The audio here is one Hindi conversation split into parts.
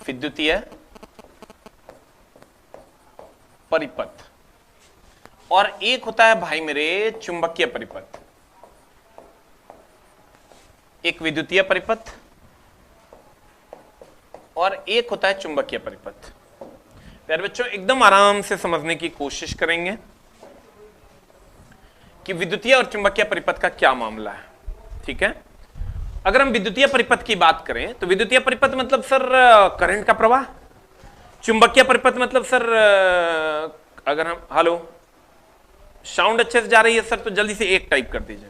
विद्युतीय परिपथ और एक होता है भाई मेरे चुंबकीय परिपथ। एक विद्युतीय परिपथ और एक होता है चुंबकीय परिपथ। प्यारे बच्चों एकदम आराम से समझने की कोशिश करेंगे कि विद्युतीय और चुंबकीय परिपथ का क्या मामला है। ठीक है, अगर हम विद्युतीय परिपथ की बात करें तो विद्युतीय परिपथ मतलब सर करंट का प्रवाह। चुंबकीय परिपथ मतलब सर अगर हम हेलो साउंड अच्छे से जा रही है सर तो जल्दी से एक टाइप कर दीजिए।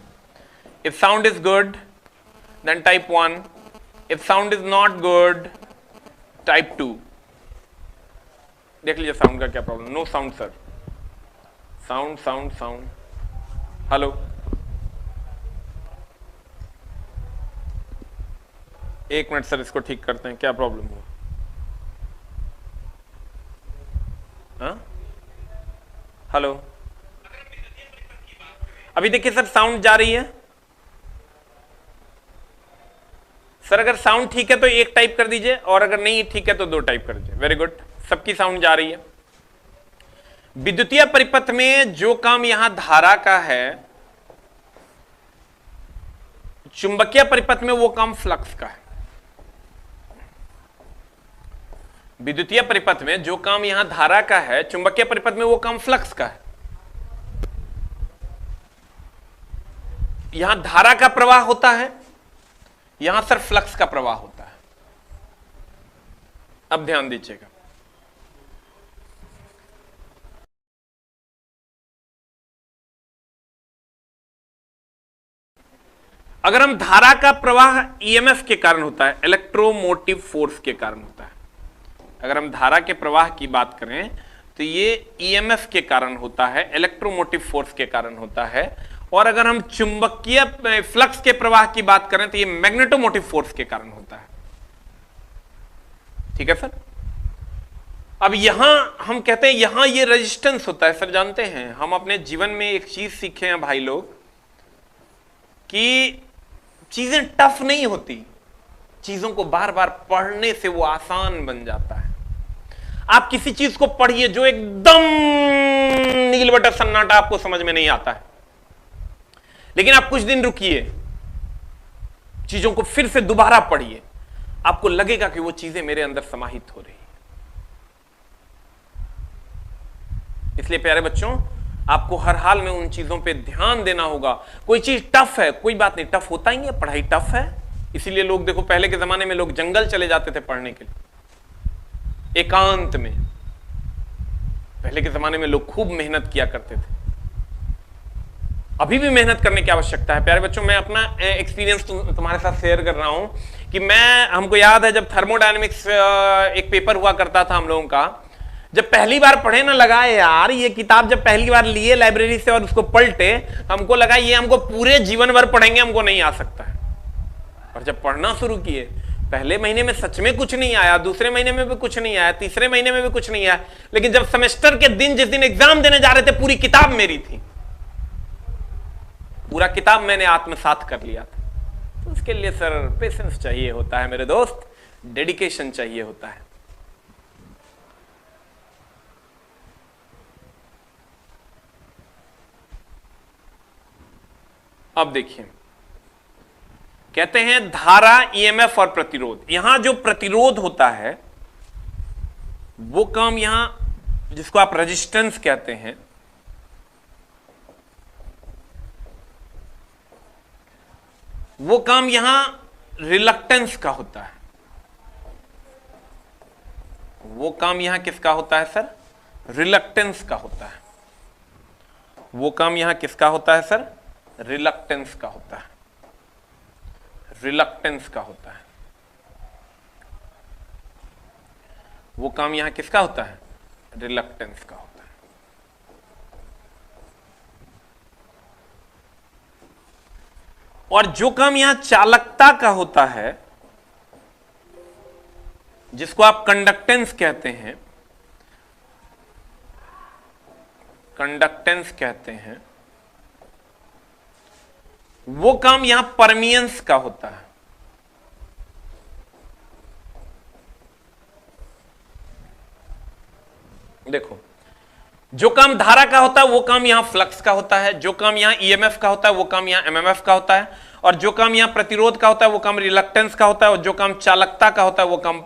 If sound is good then type 1, if sound is not good type 2। देख लीजिए साउंड का क्या problem. No sound sir, sound sound sound hello. एक मिनट सर इसको ठीक करते हैं, क्या प्रॉब्लम हुआ? हेलो, अभी देखिए सर साउंड जा रही है सर। अगर साउंड ठीक है तो एक टाइप कर दीजिए और अगर नहीं ठीक है तो दो टाइप कर दीजिए। वेरी गुड, सबकी साउंड जा रही है। विद्युतीय परिपथ में जो काम यहां धारा का है, चुंबकीय परिपथ में वो काम फ्लक्स का है। विद्युतीय परिपथ में जो काम यहां धारा का है, चुंबकीय परिपथ में वो काम फ्लक्स का है। यहां धारा का प्रवाह होता है, यहां सर फ्लक्स का प्रवाह होता है। अब ध्यान दीजिएगा, अगर हम धारा का प्रवाह ईएमएफ के कारण होता है, इलेक्ट्रोमोटिव फोर्स के कारण होता है। अगर हम धारा के प्रवाह की बात करें तो ये ईएमएफ के कारण होता है, इलेक्ट्रोमोटिव फोर्स के कारण होता है। और अगर हम चुंबकीय फ्लक्स के प्रवाह की बात करें तो ये मैग्नेटोमोटिव फोर्स के कारण होता है। ठीक है सर। अब यहां हम कहते हैं यहां ये रेजिस्टेंस होता है। सर जानते हैं हम अपने जीवन में एक चीज सीखे हैं भाई लोग कि चीजें टफ नहीं होती, चीजों को बार बार पढ़ने से वो आसान बन जाता है। आप किसी चीज को पढ़िए जो एकदम नीलबटा सन्नाटा आपको समझ में नहीं आता है, लेकिन आप कुछ दिन रुकिए, चीजों को फिर से दोबारा पढ़िए, आपको लगेगा कि वो चीजें मेरे अंदर समाहित हो रही है। इसलिए प्यारे बच्चों आपको हर हाल में उन चीजों पे ध्यान देना होगा। कोई चीज टफ है, कोई बात नहीं, टफ होता ही है, पढ़ाई टफ है। इसीलिए लोग देखो पहले के जमाने में लोग जंगल चले जाते थे पढ़ने के लिए, एकांत में। पहले के जमाने में लोग खूब मेहनत किया करते थे। अभी भी मेहनत करने की आवश्यकता है प्यारे बच्चों। मैं अपना एक्सपीरियंस तुम्हारे साथ शेयर कर रहा हूं कि हमको याद है जब थर्मोडायनेमिक्स एक पेपर हुआ करता था हम लोगों का, जब पहली बार पढ़े ना लगा यार ये किताब, जब पहली बार लिए लाइब्रेरी से और उसको पलटे, हमको लगा ये हमको पूरे जीवन भर पढ़ेंगे, हमको नहीं आ सकता है। और जब पढ़ना शुरू किए, पहले महीने में सच में कुछ नहीं आया, दूसरे महीने में भी कुछ नहीं आया, तीसरे महीने में भी कुछ नहीं आया, लेकिन जब सेमेस्टर के दिन जिस दिन एग्जाम देने जा रहे थे पूरी किताब मेरी थी, पूरा किताब मैंने आत्मसात कर लिया था। तो उसके लिए सर पेशेंस चाहिए होता है मेरे दोस्त, डेडिकेशन चाहिए होता है। अब देखिए कहते हैं धारा, ईएमएफ और प्रतिरोध। यहां जो प्रतिरोध होता है वो काम यहां जिसको आप रेजिस्टेंस कहते हैं, वो काम यहां रिलक्टेंस का होता है। वो काम यहां किसका होता है सर? रिलक्टेंस का होता है। वो काम यहां किसका होता है सर? रिलक्टेंस का होता है। रिलक्टेंस का होता है। वो काम यहां किसका होता है? रिलक्टेंस का होता है। और जो काम यहां चालकता का होता है, जिसको आप कंडक्टेंस कहते हैं, कंडक्टेंस कहते हैं, वो काम यहां परमियंस का होता है। देखो, जो काम धारा का होता है वो काम यहां फ्लक्स का होता है, जो काम यहां ईएमएफ का होता है वो काम यहां एमएमएफ का होता है, और जो काम यहां प्रतिरोध का होता है वो काम रिलक्टेंस का होता है, और जो काम चालकता का होता है वो काम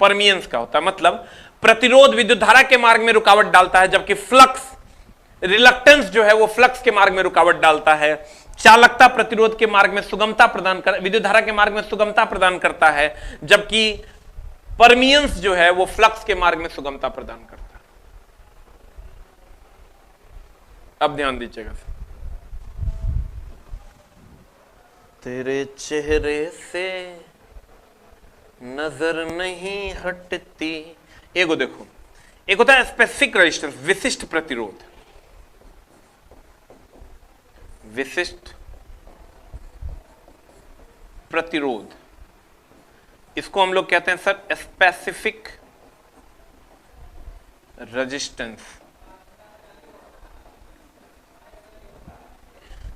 परमियंस का होता है। मतलब प्रतिरोध विद्युत धारा के मार्ग में रुकावट डालता है, जबकि फ्लक्स रिलक्टेंस जो है वो फ्लक्स के मार्ग में रुकावट डालता है। चालकता प्रतिरोध के मार्ग में सुगमता प्रदान कर, विद्युत धारा के मार्ग में सुगमता प्रदान करता है, जबकि परमियंस जो है वो फ्लक्स के मार्ग में सुगमता प्रदान करता है। अब ध्यान दीजिएगा, तेरे चेहरे से नजर नहीं हटती। एगो देखो, एक होता है स्पेसिफिक रेजिस्टेंस, विशिष्ट प्रतिरोध, विशिष्ट प्रतिरोध, इसको हम लोग कहते हैं सर स्पेसिफिक रेजिस्टेंस।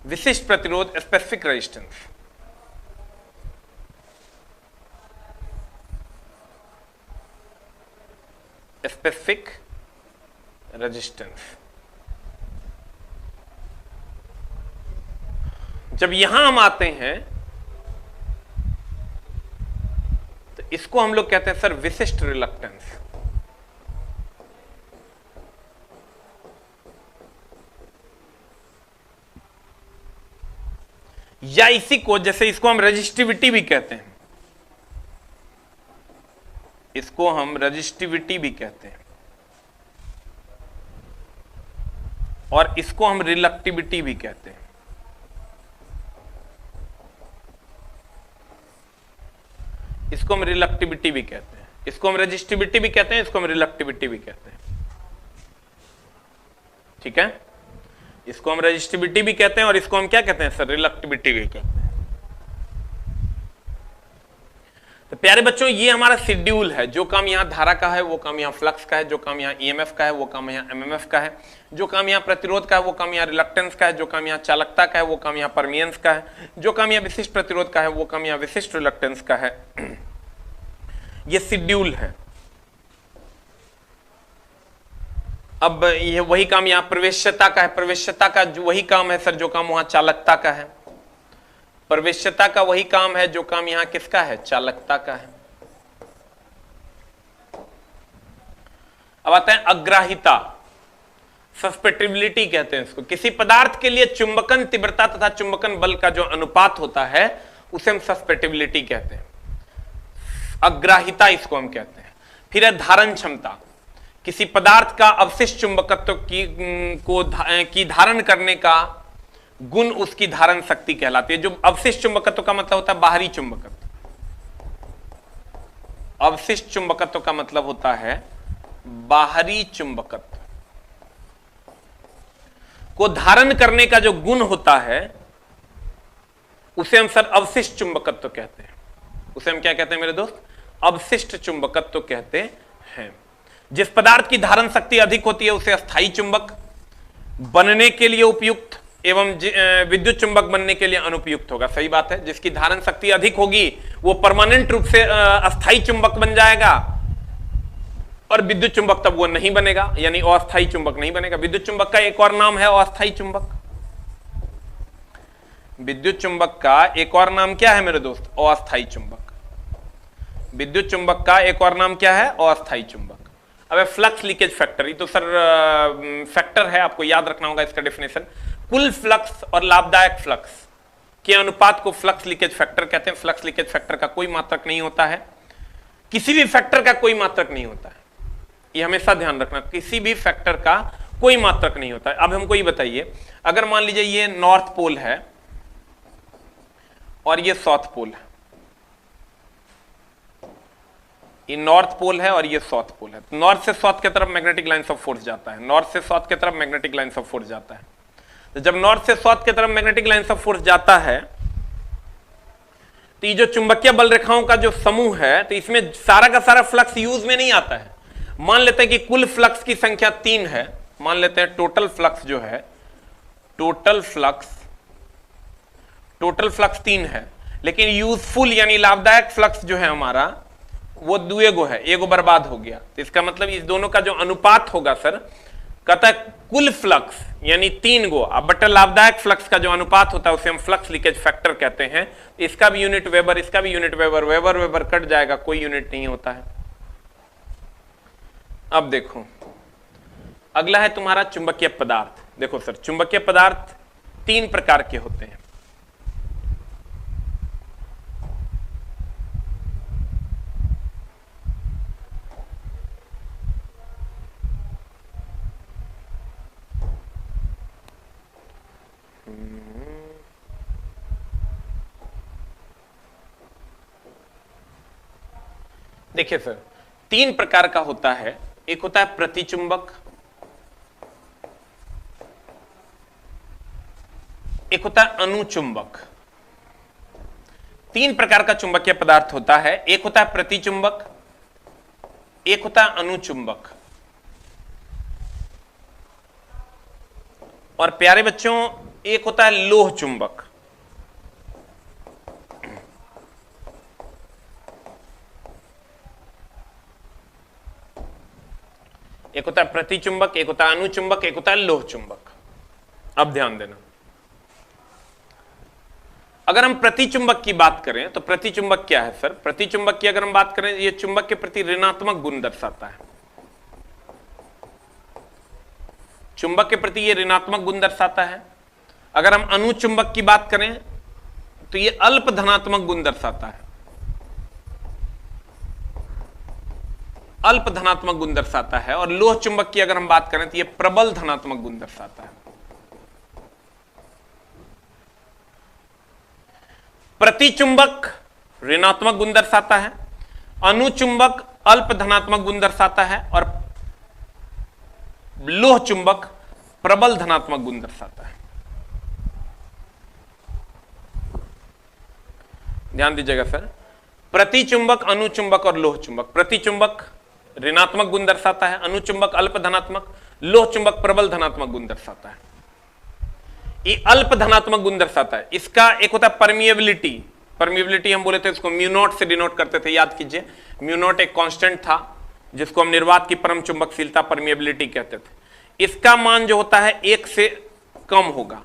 विशिष्ट प्रतिरोध, स्पेसिफिक रेजिस्टेंस। Specific resistance. जब यहां हम आते हैं तो इसको हम लोग कहते हैं सर विशिष्ट रिलक्टेंस। या इसी को, जैसे इसको हम रजिस्टिविटी भी कहते हैं, इसको हम रजिस्टिविटी भी कहते हैं, और इसको हम रिलक्टिविटी भी कहते हैं। इसको हम रिलक्टिविटी भी कहते हैं, इसको हम रजिस्टिविटी भी कहते हैं, इसको हम रिलक्टिविटी भी कहते हैं। ठीक है, इसको हम रजिस्टिविटी भी कहते हैं और इसको हम क्या कहते हैं सर, रिलक्टिविटी भी कहते हैं। तो प्यारे बच्चों, ये हमारा शेड्यूल है। जो काम यहां धारा का है वो काम यहां फ्लक्स का है, जो काम यहां ईएमएफ का है वो काम यहां एमएमएफ का है, जो काम यहां प्रतिरोध का है वो काम यहां रिलक्टेंस का है, जो काम यहां चालकता का है वो काम यहां परमियंस का है, जो काम यहां विशिष्ट प्रतिरोध का है वो काम यहां विशिष्ट रिलक्टेंस का है। ये शेड्यूल है। अब ये वही काम यहां प्रवेश्यता का है, प्रवेश्यता का जो वही काम है सर जो काम वहां चालकता का है, प्रवेश्यता का वही काम है जो काम यहां किसका है, चालकता का है। अब आता है अग्राहिता, सस्पेटिबिलिटी कहते हैं इसको। किसी पदार्थ के लिए चुंबकन तीव्रता तथा चुंबकन बल का जो अनुपात होता है उसे हम सस्पेटिबिलिटी कहते हैं, अग्राहिता इसको हम कहते हैं। फिर है धारण क्षमता, किसी पदार्थ का अवशिष्ट चुंबकत्व की धारण करने का गुण उसकी धारण शक्ति कहलाती है। जो अवशिष्ट चुंबकत्व का मतलब होता है बाहरी चुंबकत्व, अवशिष्ट चुंबकत्व का मतलब होता है बाहरी चुंबकत्व को धारण करने का जो गुण होता है उसे हम सर अवशिष्ट चुंबकत्व कहते हैं। उसे हम क्या कहते हैं मेरे दोस्त, अवशिष्ट चुंबकत्व कहते हैं। जिस पदार्थ की धारण शक्ति अधिक होती है उसे अस्थायी चुंबक बनने के लिए उपयुक्त एवं विद्युत चुंबक बनने के लिए अनुपयुक्त होगा। सही बात है, जिसकी धारण शक्ति अधिक होगी वो परमानेंट रूप से अस्थायी चुंबक बन जाएगा, और विद्युत चुंबक तब वो नहीं बनेगा, यानी अस्थायी चुंबक नहीं बनेगा। विद्युत चुंबक का एक और नाम है अस्थायी चुंबक। विद्युत चुंबक का एक और नाम क्या है मेरे दोस्त, अस्थायी चुंबक। विद्युत चुंबक का एक और नाम क्या है, अस्थायी चुंबक। अब फ्लक्स लीकेज फैक्टर, ये तो सर फैक्टर है, आपको याद रखना होगा इसका डेफिनेशन। कुल फ्लक्स और लाभदायक फ्लक्स के अनुपात को फ्लक्स लीकेज फैक्टर कहते हैं। फ्लक्स लीकेज फैक्टर का कोई मात्रक नहीं होता है, किसी भी फैक्टर का कोई मात्रक नहीं होता है, ये हमेशा ध्यान रखना, किसी भी फैक्टर का कोई मात्रक नहीं होता है। अब हमको ये बताइए, अगर मान लीजिए ये नॉर्थ पोल है और ये साउथ पोल है, ये नॉर्थ पोल है और ये साउथ पोल है, नॉर्थ से साउथ की तरफ मैग्नेटिक लाइंस ऑफ फोर्स जाता है, नॉर्थ से साउथ की तरफ मैग्नेटिक लाइंस ऑफ फोर्स जाता है। तो जब नॉर्थ से साउथ की तरफ मैग्नेटिक लाइंस ऑफ फोर्स जाता है तो ये जो चुंबकीय बल रेखाओं का जो समूह है, तो इसमें सारा का सारा फ्लक्स यूज में नहीं आता है। मान लेते हैं कि कुल फ्लक्स की संख्या 3 है, मान लेते हैं टोटल फ्लक्स जो है, टोटल फ्लक्स 3 है, लेकिन यूजफुल यानी लाभदायक फ्लक्स जो है हमारा वो दुएगो है, एगो बर्बाद हो गया। तो इसका मतलब इस दोनों का जो अनुपात होगा सर, कहता है कुल फ्लक्स यानी 3 गो, अब बटा लाभदायक फ्लक्स का जो अनुपात होता है उसे हम फ्लक्स लीकेज फैक्टर कहते हैं। इसका भी यूनिट वेबर, इसका भी unit weber, weber weber cut जाएगा, कोई यूनिट नहीं होता है। अब देखो अगला है तुम्हारा चुंबकीय पदार्थ। देखो सर, चुंबकीय पदार्थ 3 प्रकार के होते हैं। देखिए सर, 3 प्रकार का होता है। एक होता है प्रतिचुंबक, एक होता है अनुचुंबक। 3 प्रकार का चुंबकीय पदार्थ होता है। एक होता है प्रतिचुंबक, एक होता है अनुचुंबक, और प्यारे बच्चों एक होता है लोह चुंबक। एक होता है प्रतिचुंबक, एक होता है अनुचुंबक, एक होता है लोह चुंबक। अब ध्यान देना, अगर हम प्रतिचुंबक की बात करें तो प्रतिचुंबक क्या है सर? प्रतिचुंबक की अगर हम बात करें, यह चुंबक के प्रति ऋणात्मक गुण दर्शाता है। चुंबक के प्रति यह ऋणात्मक गुण दर्शाता है। अगर हम अनुचुंबक की बात करें तो यह अल्प धनात्मक गुण दर्शाता है, अल्प धनात्मक गुण दर्शाता है। और लोह चुंबक की अगर हम बात करें तो यह प्रबल धनात्मक गुण दर्शाता है। प्रतिचुंबक ऋणात्मक गुण दर्शाता है, अनुचुंबक अल्प धनात्मक गुण दर्शाता है, और लोह चुंबक प्रबल धनात्मक गुण दर्शाता है। ध्यान दीजिएगा सर, प्रतिचुंबक, अनुचुंबक और लोह चुंबक। प्रतिचुंबक ऋणात्मक गुण दर्शाता है, अनुचुंबक अल्प धनात्मक, लोह चुंबक प्रबल धनात्मक गुण दर्शाता है। ये अल्प धनात्मक गुण दर्शाता है। इसका एक होता है परमिएबिलिटी। परमिएबिलिटी हम बोले थे इसको म्यू नॉट से डिनोट करते थे, याद कीजिए। म्यू नॉट एक कांस्टेंट था जिसको हम निर्वात की परम चुंबकशीलता परमिएबिलिटी कहते थे। इसका मान जो होता है 1 से कम होगा।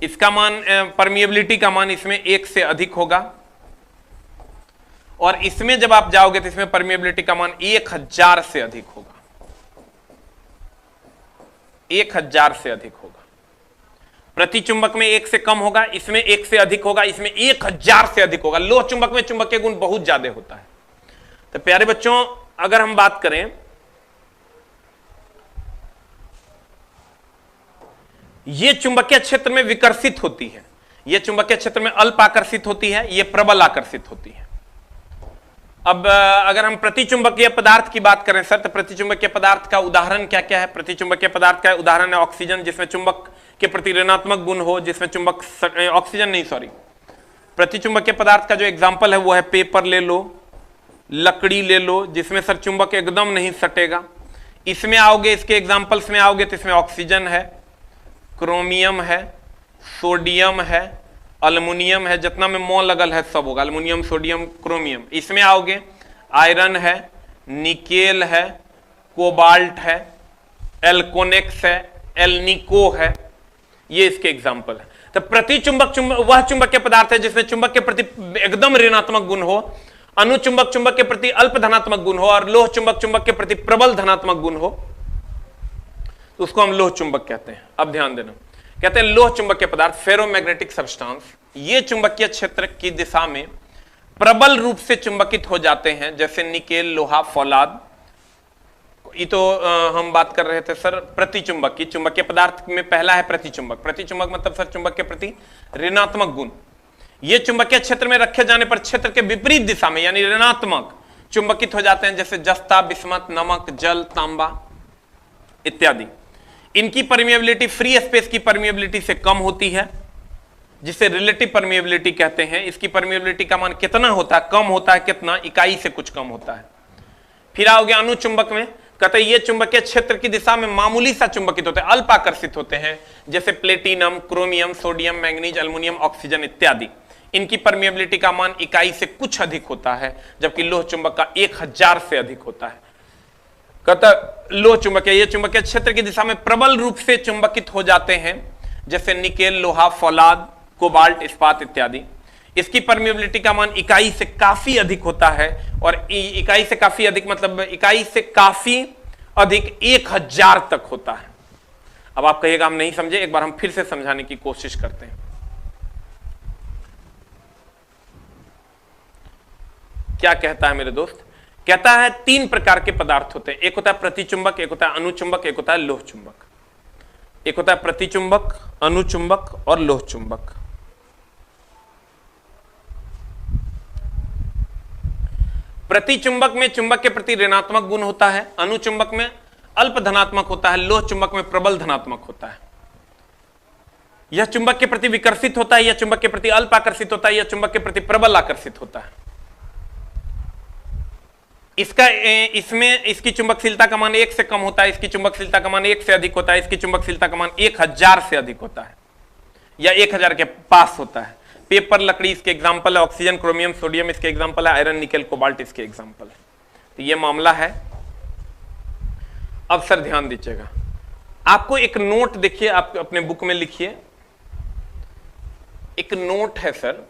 इसका मान, परमिएबिलिटी का मान इसमें 1 से अधिक होगा, और इसमें जब आप जाओगे तो इसमें परमिएबिलिटी का मान 1000 से अधिक होगा, 1000 से अधिक होगा। प्रतिचुंबक में 1 से कम होगा, इसमें 1 से अधिक होगा, इसमें 1000 से अधिक होगा। लोह चुंबक में चुंबकीय गुण बहुत ज्यादा होता है। तो प्यारे बच्चों, अगर हम बात करें, यह चुंबकीय क्षेत्र में विकर्षित होती है, यह चुंबकीय क्षेत्र में अल्प आकर्षित होती है, यह प्रबल आकर्षित होती है। अब अगर हम प्रतिचुंबकीय पदार्थ की बात करें सर, तो प्रतिचुंबकीय पदार्थ का उदाहरण क्या क्या है? प्रतिचुंबकीय पदार्थ का उदाहरण है ऑक्सीजन, जिसमें चुंबक के प्रति ऋणात्मक गुण हो, जिसमें चुंबक, ऑक्सीजन नहीं सॉरी, प्रतिचुंबकीय पदार्थ का जो एग्जाम्पल है वो है पेपर ले लो, लकड़ी ले लो, जिसमें सर चुंबक एकदम नहीं सटेगा। इसमें आओगे, इसके एग्जाम्पल्स में आओगे तो इसमें ऑक्सीजन है, क्रोमियम है, सोडियम है, अल्युमिनियम है, जितना में मोल लगल है सब होगा, अल्युमिनियम, सोडियम, क्रोमियम। इसमें आओगे आयरन है, निकेल है, कोबाल्ट है, एल्कोनेक्स है, एल्निको है, ये इसके एग्जाम्पल है। तो प्रतिचुंबक वह चुंबकीय पदार्थ है जिसमें चुंबक के प्रति एकदम ऋणात्मक गुण हो, अनुचुंबक चुंबक के प्रति अल्प धनात्मक गुण हो, और लोह चुंबक चुंबक के प्रति प्रबल धनात्मक गुण हो, तो उसको हम लोह चुंबक कहते हैं। अब ध्यान देना, कहते हैं लोह चुंबकीय पदार्थ, फेरोमैग्नेटिक सब्सटेंस, ये चुंबकीय क्षेत्र की दिशा में प्रबल रूप से चुंबकित हो जाते हैं, जैसे निकेल, लोहा, फौलाद। ये तो हम बात कर रहे थे सर प्रतिचुंबक की। चुंबकीय पदार्थ में पहला है प्रतिचुंबक। प्रतिचुंबक मतलब सर चुंबक के प्रति ऋणात्मक गुण। ये चुंबकीय क्षेत्र में रखे जाने पर क्षेत्र के विपरीत दिशा में यानी ऋणात्मक चुंबकित हो जाते हैं, जैसे जस्ता, बिस्मत, नमक, जल, तांबा इत्यादि। इनकी परमिएबिलिटी फ्री स्पेस की परमिएबिलिटी से कम होती है, जिसे रिलेटिव परमिएबिलिटी कहते हैं। इसकी परमिएबिलिटी का मान कितना होता है? कम होता है। कितना? इकाई से कुछ कम होता है। फिर आओगे अनुचुंबक में, कहते हैं ये चुंबकीय क्षेत्र की दिशा में मामूली सा चुंबकित होते हैं, अल्प आकर्षित होते हैं, जैसे platinum, chromium, sodium, manganese, aluminium, oxygen इत्यादि। इनकी परमिएबिलिटी का मान इकाई से कुछ अधिक होता है, जबकि लोह चुंबक का 1000 से अधिक होता है। कहता लोह चुंबक ये चुंबकीय क्षेत्र की दिशा में प्रबल रूप से चुंबकित हो जाते हैं, जैसे निकेल, लोहा, फौलाद, कोबाल्ट, इस्पात इत्यादि। इसकी परमिएबिलिटी का मान इकाई से काफी अधिक होता है, और इकाई से काफी अधिक मतलब इकाई से काफी अधिक 1000 तक होता है। अब आप कहिएगा हम नहीं समझे, एक बार हम फिर से समझाने की कोशिश करते हैं। क्या कहता है मेरे दोस्त? कहता है 3 प्रकार के पदार्थ होते हैं, एक होता है प्रतिचुंबक, एक होता है अनुचुंबक, एक होता है लोह चुंबक। एक होता है प्रतिचुंबक, अनुचुंबक और लोह चुंबक। प्रतिचुंबक में चुंबक के प्रति ऋणात्मक गुण होता है, अनुचुंबक में अल्प धनात्मक होता है, लोह चुंबक में प्रबल धनात्मक होता है। यह चुंबक के प्रति विकर्षित होता है, यह चुंबक के प्रति अल्प आकर्षित होता है, यह चुंबक के प्रति प्रबल आकर्षित होता है। इसमें इसकी चुंबकशीलता का मान 1 से कम होता है, इसकी चुंबकशीलता का मान 1 से अधिक होता है, इसकी चुंबकशीलता का मान 1000 से अधिक होता है या 1000 के पास होता है। पेपर, लकड़ी इसके एग्जाम्पल है, ऑक्सीजन, क्रोमियम, सोडियम इसके एग्जाम्पल है, आयरन, निकेल, कोबाल्ट इसके एग्जाम्पल है। तो ये मामला है। अब सर ध्यान दीजिएगा, आपको एक नोट देखिए, आप अपने बुक में लिखिए, एक नोट है सर,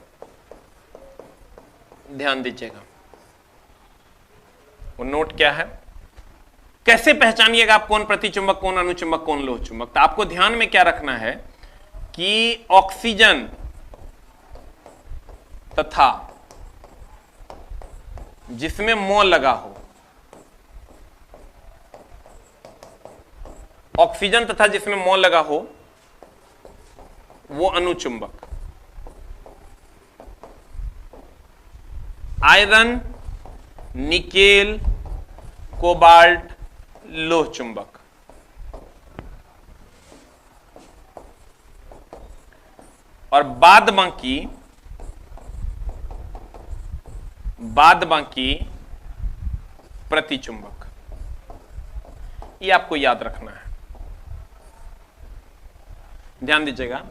ध्यान दीजिएगा। वो नोट क्या है? कैसे पहचानिएगा आप कौन प्रतिचुंबक, कौन अनुचुंबक, कौन लोह चुंबक? तो आपको ध्यान में क्या रखना है कि ऑक्सीजन तथा जिसमें मोल लगा हो, ऑक्सीजन तथा जिसमें मोल लगा हो वो अनुचुंबक। आयरन, निकेल, कोबाल्ट, लोह चुंबक। और बाद बाकी प्रतिचुंबक। ये आपको याद रखना है, ध्यान दीजिएगा।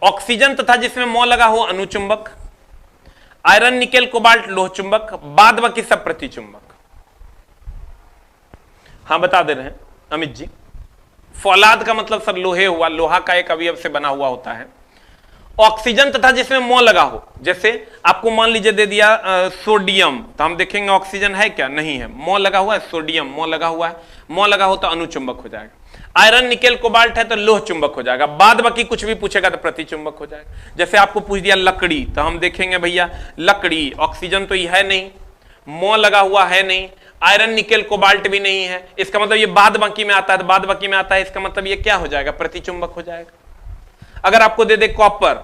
ऑक्सीजन तथा जिसमें मोल लगा हो अनुचुंबक, आयरन, निकेल, कोबाल्ट, लोह चुंबक, बाद बाकी सब प्रतिचुंबक। हाँ बता दे रहे हैं अमित जी। फौलाद का मतलब सर लोहे हुआ, लोहा का एक अवयव से बना हुआ होता है। ऑक्सीजन तथा जिसमें मोल लगा हो, जैसे आपको मान लीजिए दे दिया सोडियम, तो हम देखेंगे ऑक्सीजन है क्या? नहीं है। मोल लगा हुआ है, सोडियम मोल लगा हुआ है, मोल लगा हो तो अनुचुंबक हो जाएगा। आयरन, निकेल, कोबाल्ट है तो लोह चुंबक हो जाएगा। बाद बाकी कुछ भी पूछेगा तो प्रतिचुंबक हो जाएगा। जैसे आपको पूछ दिया लकड़ी, तो हम देखेंगे भैया लकड़ी, ऑक्सीजन तो ये है नहीं, मोल लगा हुआ है नहीं, आयरन, निकेल, कोबाल्ट भी नहीं है, इसका मतलब ये बाद बाकी में आता है, तो बाद बाकी में आता है, इसका मतलब ये क्या हो जाएगा? प्रतिचुंबक हो जाएगा। अगर आपको दे दे कॉपर,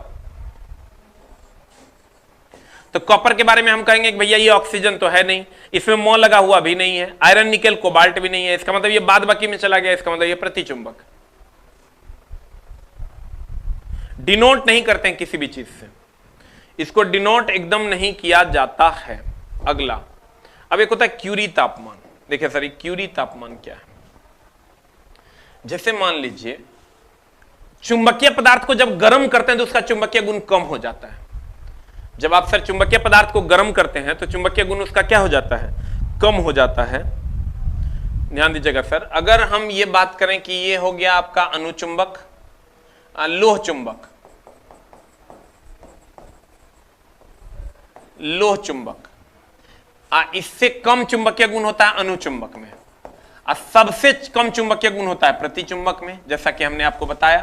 तो कॉपर के बारे में हम कहेंगे कि भैया ये ऑक्सीजन तो है नहीं, इसमें मोल लगा हुआ भी नहीं है, आयरन, निकेल, कोबाल्ट भी नहीं है, इसका मतलब ये बाद बाकी में चला गया, इसका मतलब ये प्रतिचुंबक। डिनोट नहीं करते हैं किसी भी चीज से, इसको डिनोट एकदम नहीं किया जाता है। अगला, अब एक होता है क्यूरी तापमान। देखिए सर, क्यूरी तापमान क्या है? जैसे मान लीजिए चुंबकीय पदार्थ को जब गर्म करते हैं तो उसका चुंबकीय गुण कम हो जाता है। जब आप सर चुंबकीय पदार्थ को गर्म करते हैं तो चुंबकीय गुण उसका क्या हो जाता है? कम हो जाता है। ध्यान दीजिएगा सर, अगर हम ये बात करें कि ये हो गया आपका अनुचुंबक, लोह चुंबक, लोह चुंबक, इससे कम चुंबकीय गुण होता है अनुचुंबक में, और सबसे कम चुंबकीय गुण होता है प्रतिचुंबक में, जैसा कि हमने आपको बताया।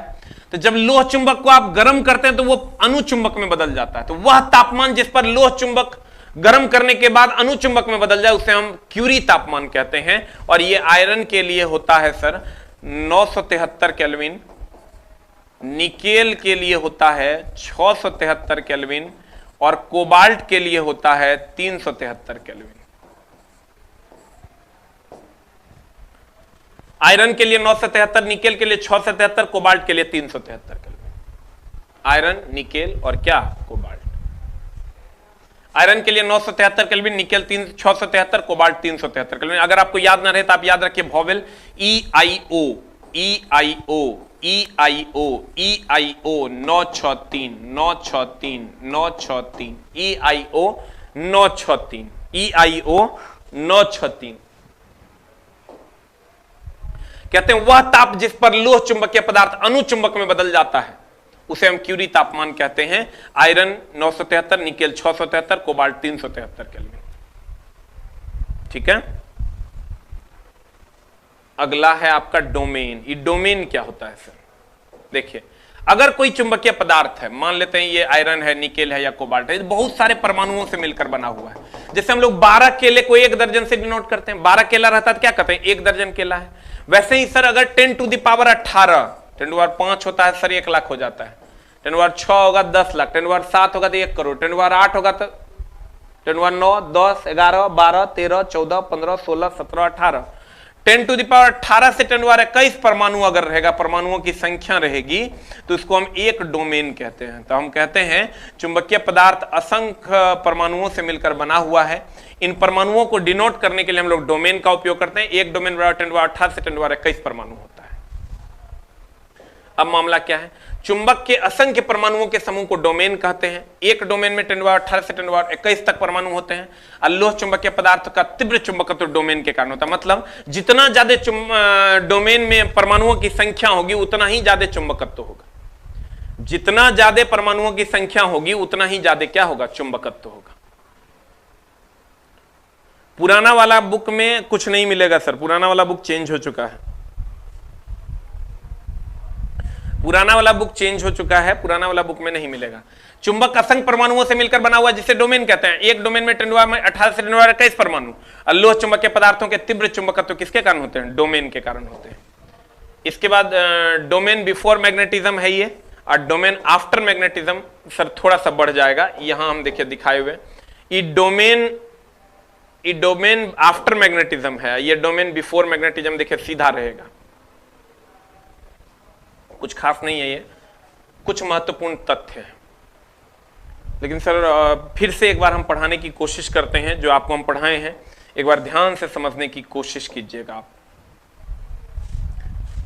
तो जब लोह चुंबक को आप गर्म करते हैं तो वो अनुचुंबक में बदल जाता है। तो वह तापमान जिस पर लोह चुंबक गर्म करने के बाद अनुचुंबक में बदल जाए उसे हम क्यूरी तापमान कहते हैं। और ये आयरन के लिए होता है सर 973 केल्विन, निकेल के लिए होता है 673 केल्विन, और कोबाल्ट के लिए होता है 373 केल्विन। आयरन के लिए 973, निकेल के लिए 673, कोबाल्ट के लिए 373 केल्विन। आयरन, निकेल और क्या? कोबाल्ट। आयरन के लिए 973 केल्विन, निकेल 673, कोबाल्ट 373 केल्विन। अगर आपको याद ना रहे तो आप याद रखिए vowel EIO, EIO EIO 963 963 963 EIO 963 EIO 963 कहते हैं वह ताप जिस पर लोह चुंबकीय पदार्थ अनुचुंबक में बदल जाता है उसे हम क्यूरी तापमान कहते हैं। Iron 973, nickel 673, cobalt 373 kelvin. ठीक है, अगला है आपका डोमेन। ये डोमेन क्या होता है सर? देखिए, अगर कोई चुंबकीय पदार्थ है, मान लेते हैं ये आयरन है, निकेल है या कोबाल्ट है, बहुत सारे परमाणुओं से मिलकर बना हुआ है। जैसे हम लोग 12 केले को 1 दर्जन से डिनोट करते हैं, 12 केला रहता है क्या कहते हैं? 1 दर्जन केला है। वैसे ही सर अगर 10 to the power 18, 10 to power 5 होता है सर 1 लाख हो जाता है। 10 टू पावर 6 होगा 10 लाख, 10 टू पावर 7 होगा तो 1 करोड़, 10 टू पावर 8 होगा तो 10 to power 9, 10, 11, 12, 13, 14, 15, 16, 17, 18। 10 to the power 18 से 10 टू पावर 21 परमाणु अगर रहेगा, परमाणुओं की संख्या रहेगी, तो इसको हम एक डोमेन कहते हैं। तो हम कहते हैं चुंबकीय पदार्थ असंख्य परमाणुओं से मिलकर बना हुआ है। इन परमाणुओं को डिनोट करने के लिए हम लोग डोमेन का उपयोग करते हैं। एक डोमेन बराबर 10 टू पावर 18 से 10 टू पावर 21 परमाणु होता है। अब मामला क्या है? चुंबक के असंख्य परमाणुओं के समूह को डोमेन कहते हैं। एक डोमेन में 10 टू पावर 18 से 10 टू पावर 21 तक परमाणु होते हैं। और लोह चुंबकीय पदार्थ का तीव्र चुंबकत्व डोमेन के कारण होता है। मतलब जितना ज्यादा डोमेन में परमाणुओं की संख्या होगी उतना ही ज्यादा चुंबकत्व होगा। जितना ज्यादा परमाणुओं की संख्या होगी उतना ही ज्यादा क्या होगा? चुंबकत्व होगा। पुराना वाला बुक में कुछ नहीं मिलेगा सर, पुराना वाला बुक चेंज हो चुका है। पुराना वाला बुक चेंज हो चुका है, पुराना वाला बुक में नहीं मिलेगा। चुंबक असंख्य परमाणुओं से मिलकर बना हुआ जिसे डोमेन कहते हैं। एक डोमेन में 10 टू पावर 18 से 10 टू पावर 21 परमाणु। और लोह चुंबकीय पदार्थों के तीव्र चुंबकत्व किसके कारण होते हैं? डोमेन के कारण होते हैं। इसके बाद डोमेन बिफोर मैग्नेटिज्म है ये, और डोमेन आफ्टर मैग्नेटिज्म सर थोड़ा सा बढ़ जाएगा। यहां हम देखिए दिखाए हुए ये डोमेन आफ्टर मैग्नेटिज्म है, ये डोमेन बिफोर मैग्नेटिज्म देखिए सीधा रहेगा। कुछ खास नहीं है ये, कुछ महत्वपूर्ण तथ्य है। लेकिन सर फिर से एक बार हम पढ़ाने की कोशिश करते हैं, जो आपको हम पढ़ाए हैं एक बार ध्यान से समझने की कोशिश कीजिएगा आप।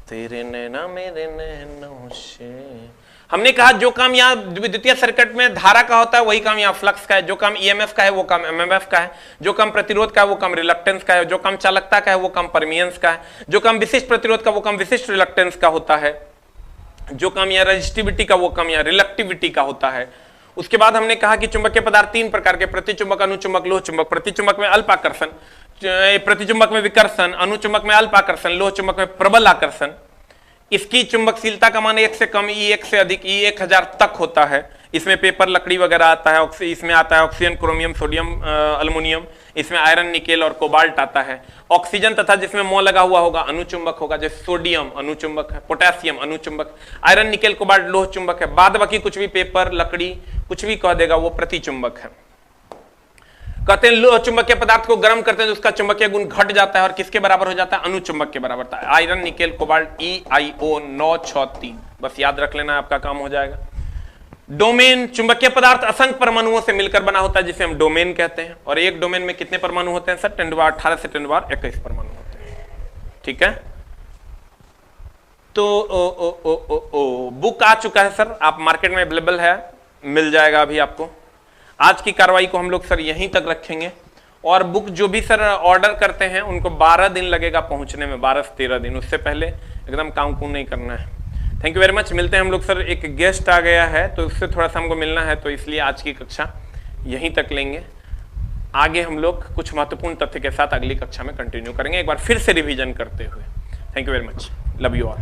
तेरे नैना मेरे नैनों से, हमने कहा जो काम यहाँ विद्युतीय सर्किट में धारा का होता है वही काम यहाँ फ्लक्स का है। जो काम ईएमएफ का है वो काम एमएमएफ का है। जो काम प्रतिरोध का है वो काम रिलक्टेंस का है। जो काम चालकता का है वो काम परमियंस का है। जो काम विशिष्ट प्रतिरोध का वो काम विशिष्ट रिलक्टेंस का होता है। जो काम यहाँ रजिस्टिविटी का वो काम यहाँ रिलक्टिविटी का होता है। उसके बाद हमने कहा कि चुंबकीय पदार्थ 3 प्रकार के, प्रतिचुंबक, अनुचुंबक, लोह चुंबक। प्रतिचुंबक में अल्प आकर्षण, प्रतिचुंबक में विकर्षण, अनुचुंबक में अल्प आकर्षण, लोह चुंबक में प्रबल आकर्षण। इसकी चुंबकशीलता का मान 1 से कम, E1 से अधिक, E1000 तक होता है। इसमें पेपर, लकड़ी वगैरह आता है। इसमें आता है ऑक्सीजन, क्रोमियम, सोडियम, अल्युमिनियम। इसमें आयरन, निकेल और कोबाल्ट आता है। ऑक्सीजन तथा जिसमें मोह लगा हुआ होगा अनुचुंबक होगा, जैसे सोडियम अनुचुंबक है, पोटेशियम अनुचुंबक, आयरन, निकेल, कोबाल्ट लोह चुंबक है। बाद बाकी कुछ भी पेपर, लकड़ी कुछ भी कह देगा वो प्रतिचुंबक है। कहते हैं लोह चुंबकीय पदार्थ को गर्म करते हैं तो उसका चुंबकीय गुण घट जाता है और किसके बराबर हो जाता है? अनुचुंबक के बराबर। आयरन, निकेल, कोबाल्ट, EIO 963 बस याद रख लेना, आपका काम हो जाएगा। डोमेन, चुंबकीय पदार्थ असंख्य परमाणुओं से मिलकर बना होता है जिसे हम डोमेन कहते हैं। और एक डोमेन में कितने परमाणु होते हैं सर? 10 टू पावर 18 से 10 टू पावर 21 परमाणु होते हैं। ठीक है, तो बुक आ चुका है सर, आप मार्केट में अवेलेबल है, मिल जाएगा अभी आपको। आज की कार्रवाई को हम लोग सर यहीं तक रखेंगे। और बुक जो भी सर ऑर्डर करते हैं उनको 12 दिन लगेगा पहुंचने में, 12 से 13 दिन। उससे पहले एकदम काम कुम नहीं करना है। Thank you very much. मिलते हैं हम लोग सर। एक गेस्ट आ गया है तो उससे थोड़ा सा हमको मिलना है, तो इसलिए आज की कक्षा यहीं तक लेंगे। आगे हम लोग कुछ महत्वपूर्ण तथ्य के साथ अगली कक्षा में कंटिन्यू करेंगे, एक बार फिर से रिवीजन करते हुए। Thank you very much, love you all.